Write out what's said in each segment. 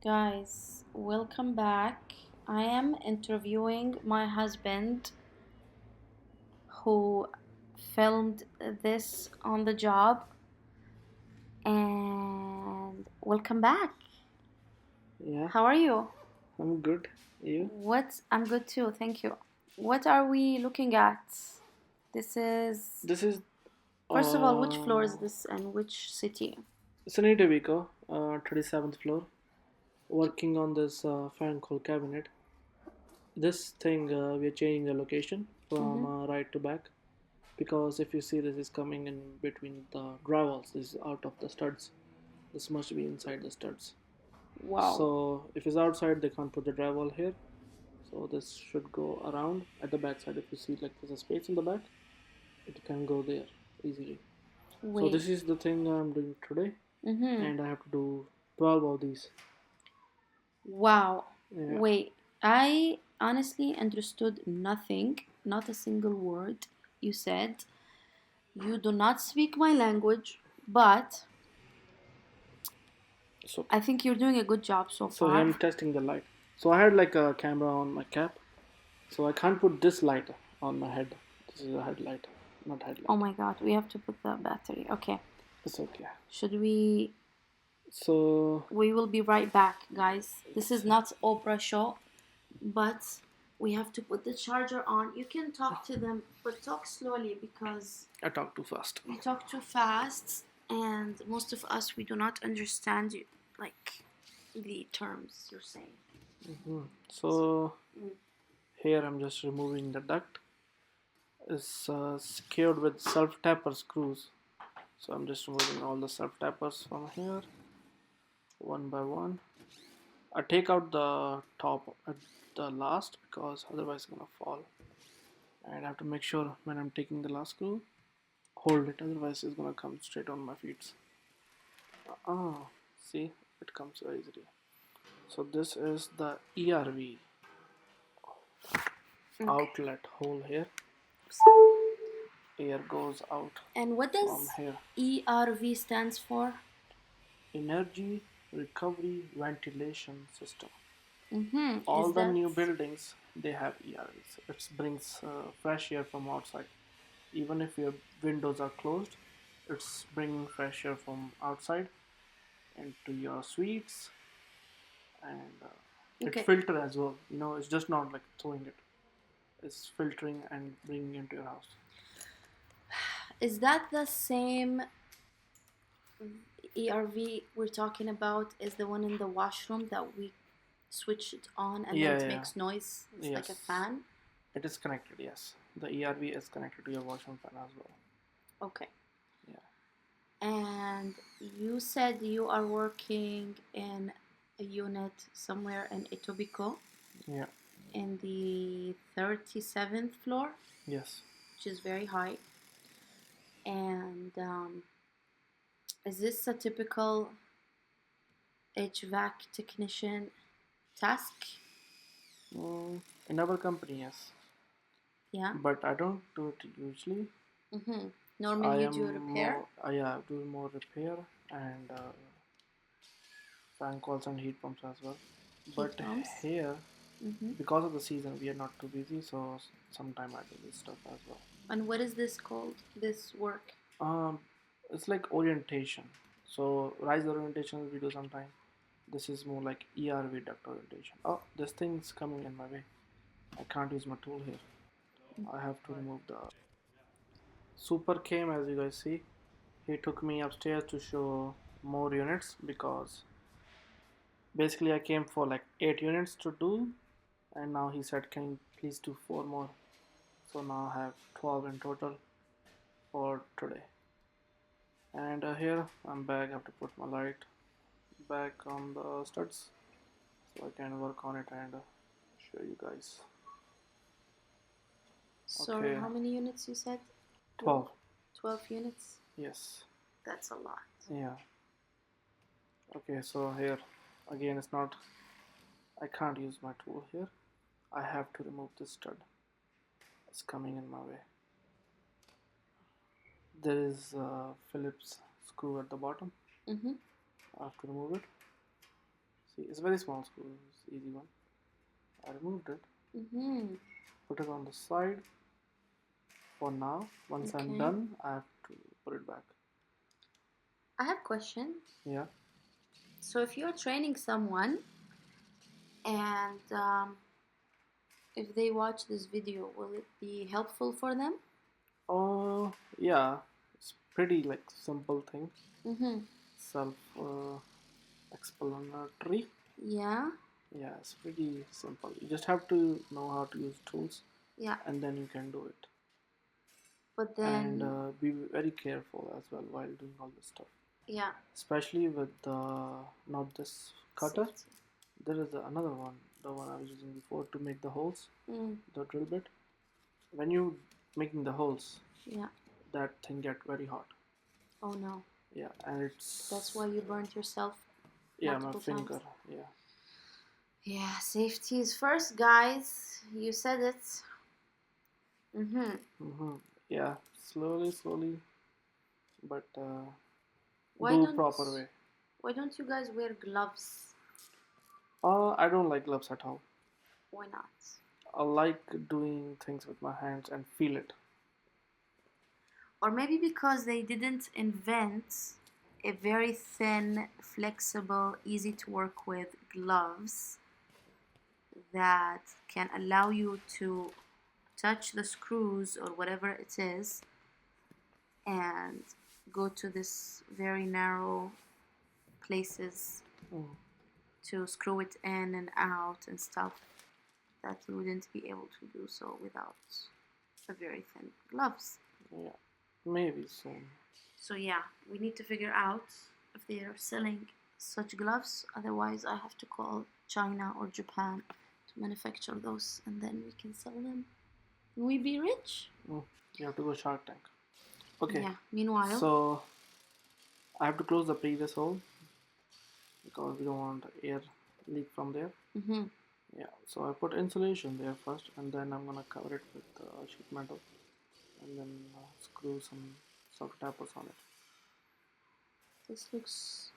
Guys, welcome back. I am interviewing my husband who filmed this on the job, and welcome back. Yeah, How are you? I'm good. You? I'm good too, thank you. What are we looking at? This is This is First of all, which floor is uh, this and which city? it's an Etobicoke, 37th floor, working on this fan call cabinet. This thing we are changing the location from Mm-hmm. right to back because if you see this is coming in between the drywalls. This is out of the studs. This must be inside the studs. Wow. So if it's outside, they can't put the drywall here. So this should go around at the back side. If you see like there's a space in the back, it can go there easily. So Wait. this is the thing I'm doing today, Mm-hmm. and I have to do 12 of these. Wow. Yeah. Wait, I honestly understood nothing, not a single word you said. You do not speak my language, but So I think you're doing a good job so so here far. I'm testing the light. So I had like a camera on my cap, so I can't put this light on my head. This is a headlight, not Oh headlight. my god, we have to put the battery. Okay. It's okay. Should we So we will be right back, guys. This is not Oprah show, but we have to put the charger on. You can talk to them, but talk slowly because I talk too fast. you talk too fast, and most of us we do not understand you, like the terms you're saying. So Mm. here I'm just removing the duct. It's secured with self-tapper screws. So I'm just removing all the self-tappers from here, one by one. I take out the top at the last because otherwise it's gonna fall. And I have to make sure when I'm taking the last screw, hold it, otherwise it's gonna come straight on my feet. Ah, see, it comes very easily. So this is the ERV Okay. outlet hole here. Air goes out And what from does here. ERV stands for? Energy Recovery Ventilation System. Mm-hmm. All Is the that new buildings they have ERVs. It brings fresh air from outside. Even if your windows are closed, it's bringing fresh air from outside into your suites, and it okay? filter as well. It's just not like throwing it. It's filtering and bringing into your house. Is that the same ERV we're talking about? Is the one in the washroom that we switch it on and then Yeah, it yeah, makes noise? It's like a yes. fan. It is connected. Yes, the ERV is connected to your washroom fan as well. Okay. Yeah. And you said you are working in a unit somewhere in Etobicoke Yeah. in the 37th floor, Yes. which is very high. And is this a typical HVAC technician task? In our company, yes, Yeah. but I don't do it usually. Mm-hmm. I Normally you am do repair. more. I do more repair and fan calls and heat pumps as well. Heat But pumps. here, Mm-hmm. because of the season, we are not too busy, so sometime I do this stuff as well. And what is this called? This work? Um, it's like orientation. So rise orientation we do sometime. This is more like ERV duct orientation. Oh, this thing's coming in my way. I can't use my tool here. I have to remove the super came as you guys see. He took me upstairs to show more units because basically I came for like 8 units to do, and now he said can you please do 4 more. So now I have 12 in total for today. And here I'm back. I have to put my light back on the studs so I can work on it and show you guys. Sorry, Okay, how many units you said? 12. 12 units? Yes. That's a lot. Yeah. Okay, so here again it's not, I can't use my tool here. I have to remove this stud. It's coming in my way. There is a Phillips screw at the bottom. Mm-hmm. I have to remove it. See, it's a very small screw. It's easy one. I removed it. Mm-hmm. Put it on the side for now. Once I'm Okay. done, I have to put it back. I have questions. Yeah. So if you're training someone and if they watch this video, will it be helpful for them? Oh, yeah. It's pretty like simple thing. Mm-hmm. Self explanatory. Yeah. Yeah, it's pretty simple. You just have to know how to use tools, Yeah. and then you can do it. But And then, be very careful as well while doing all this stuff. yeah. Especially with the not this cutter. Safety. There is another one, the one I was using before to make the holes, Mm. the drill bit. When you making the holes, Yeah. that thing get very hot. Oh no. Yeah, and it's That's why you burnt yourself yeah, my multiple finger. times. Yeah. Yeah, safety is first, guys. You said it. Mm-hmm. Yeah, slowly, but Why do don't proper way. why don't you guys wear gloves? I don't like gloves at all. Why not? I like doing things with my hands and feel it. Or maybe because they didn't invent a very thin, flexible, easy to work with gloves that can allow you to touch the screws or whatever it is and go to this very narrow places Mm. to screw it in and out and stuff that you wouldn't be able to do so without a very thin gloves. Yeah, maybe soon. So yeah, we need to figure out if they are selling such gloves. Otherwise, I have to call China or Japan to manufacture those, and then we can sell them. Can we be rich? You have to go Shark Tank. Okay. Yeah. Meanwhile, So I have to close the previous hole because we don't want air leak from there. mm-hmm. Yeah. So I put insulation there first, and then I'm gonna cover it with sheet metal, and then screw some soft tappers on it. This looks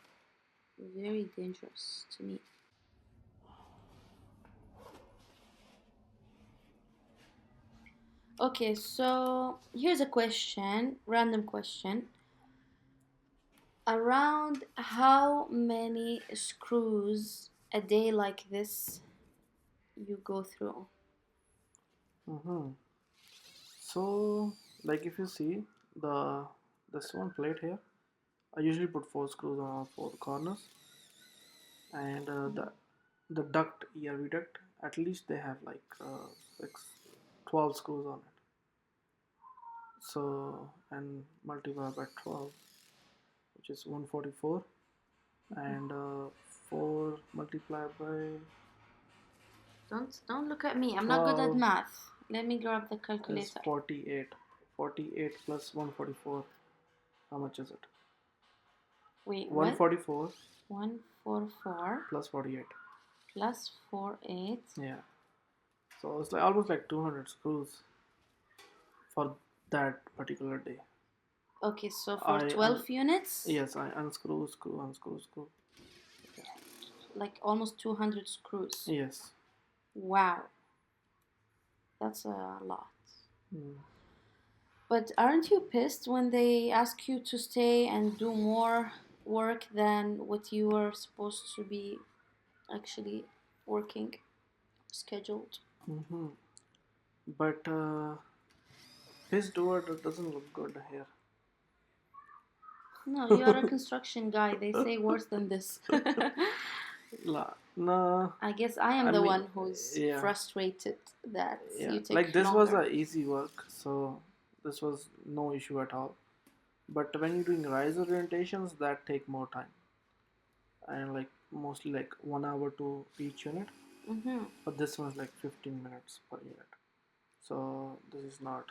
very dangerous to me. Okay, so here's a question, random question. Around how many screws a day like this you go through? Mm-hmm. So, like if you see the this one plate here, I usually put 4 screws on all 4 corners, and the duct ERV duct at least they have like 12 screws on it. So and multiply by 12, which is 144, and 4 multiplied by Don't look at me. I'm not good at 12 math. Let me grab the is calculator. 48. 48 plus 144. How much is it? Wait, what? 144 144 plus 48. plus 48. Yeah. So it's like almost like 200 screws for that particular day. Okay, so for I 12 units, yes, I unscrew, screw, unscrew, screw. like almost 200 screws. Yes. Wow, that's a lot. Mm. But aren't you pissed when they ask you to stay and do more work than what you were supposed to be actually working, scheduled? Mm-hmm. But his door doesn't look good here. No, you are a construction guy. They say worse than this. Nah. I guess I am I the mean, one who's yeah, frustrated that yeah. you take Like this was longer. a easy work, so this was no issue at all. But when you're doing riser orientations, that take more time, and like mostly like 1 hour to each unit. Mm-hmm. But this one's like 15 minutes per unit, so this is not.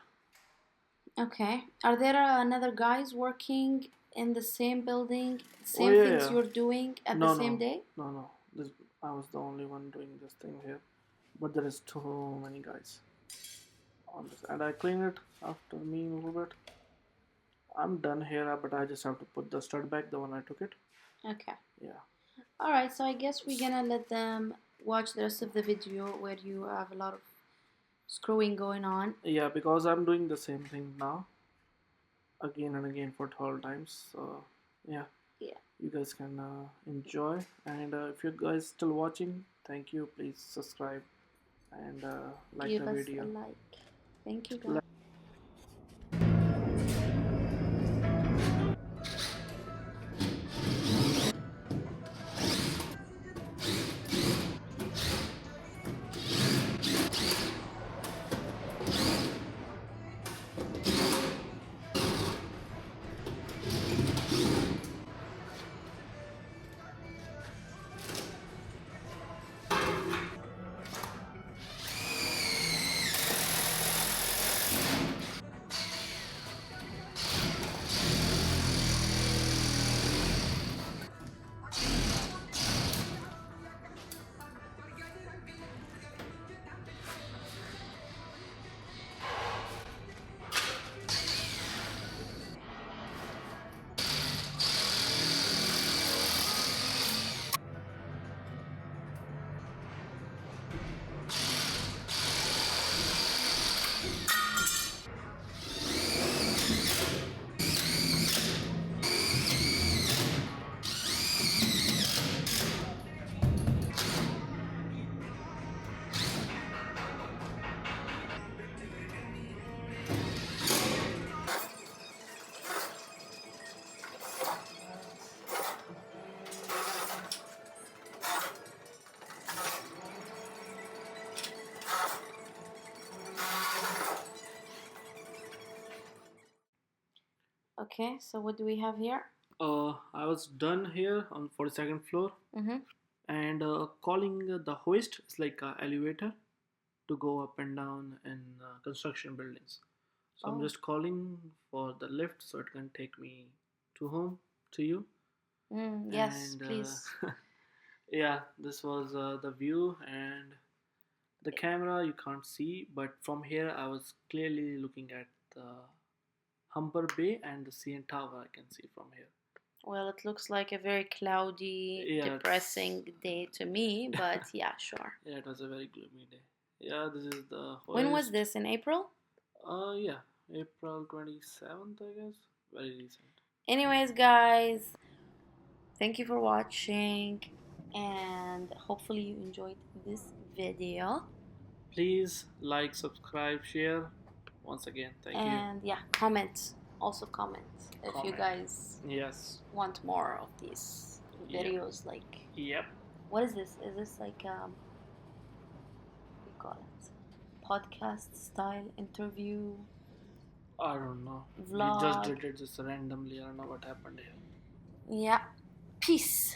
Okay. Are there another guys working in the same building, Oh same yeah, things yeah. you're doing at the No, same day? no. This I was the only one doing this thing here, but there is too many guys on this, and I clean it after me a little bit. I'm done here, but I just have to put the stud back, the one I took it. Okay. Yeah. Alright, so I guess we're gonna let them watch the rest of the video where you have a lot of screwing going on. Yeah, because I'm doing the same thing now, again and again for 12 times. So yeah, Yeah. you guys can enjoy. And if you guys still watching, thank you. Please subscribe and like Give the us video. a like. Thank you, guys. Like Okay, so what do we have here? I was done here on 42nd floor, Mm-hmm. and calling the hoist is like an elevator to go up and down in construction buildings. So I'm Oh. just calling for the lift so it can take me to home to you. Yes, And please. yeah, this was the view, and the camera you can't see, but from here I was clearly looking at the Humber Bay and the CN Tower. I can see from here. Well, it looks like a very cloudy, Yeah, depressing day to me, but yeah, sure. Yeah, it was a very gloomy day. Yeah, this is the When was hoist. this? In April? Yeah, April 27th, I guess. Very recent. Anyways, guys, thank you for watching, and hopefully you enjoyed this video. Please like, subscribe, share. Once again, thank you. And yeah, comment. Also comment if you Comment. guys Yes. want more of these Yep. videos. Like, Yep. what is this? Is this like what do you call it? Podcast style interview? I don't know. We just Vlog. did it just randomly. I don't know what happened here. Yeah. Peace.